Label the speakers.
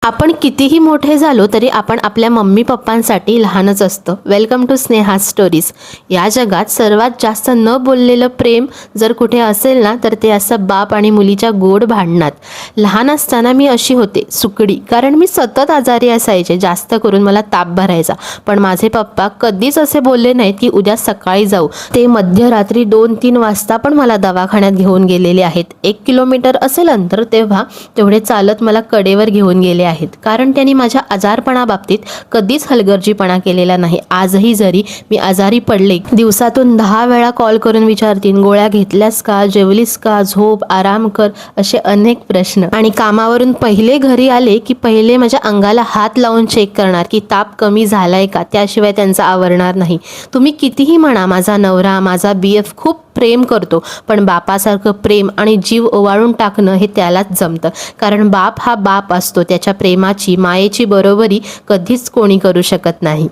Speaker 1: आपण कितीही मोठे झालो तरी आपण आपल्या मम्मी पप्पांसाठी लहानच असतो. Welcome to Sneha stories. या जगात सर्वात जास्त न बोललेलं प्रेम जर कुठे असेल ना तर ते असं बाप आणि मुलीच्या गोड भांडणात. लहान असताना मी अशी होते सुकडी, कारण मी सतत आजारी असायचे. जास्त करून मला ताप भरायचा, पण माझे पप्पा कधीच असे बोलले नाहीत की उद्या सकाळी जाऊ. ते मध्यरात्री 2-3 वाजता पण मला दवाखान्यात घेऊन गेलेले आहेत. 1 किलोमीटर असेल अंतर, तेव्हा तेवढे चालत मला कडेवर घेऊन गेले आहेत, कारण त्यांनी माझ्या आजारपणाबाबतीत कधीच हलगर्जीपणा केलेला नाही. आजही जरी मी आजारी पडले, दिवसातून 10 वेळा कॉल करून विचारतील, गोळ्या घेतल्यास का, जेवलीस का, झोप, आराम कर, असे अनेक प्रश्न. आणि कामावरून पहिले घरी आले की पहिले माझ्या अंगाला हात लावून चेक करणार की ताप कमी झालाय का, त्याशिवाय त्यांचा आवरणार नाही. तुम्ही कितीही म्हणा माझा नवरा, माझा BF खूप प्रेम करतो, पण बापासारखं प्रेम आणि जीव ओवाळून टाकणं हे त्यालाच जमतं. कारण बाप हा बाप असतो, त्याच्या प्रेमाची, मायेची बरोबरी कधीच कोणी करू शकत नाही.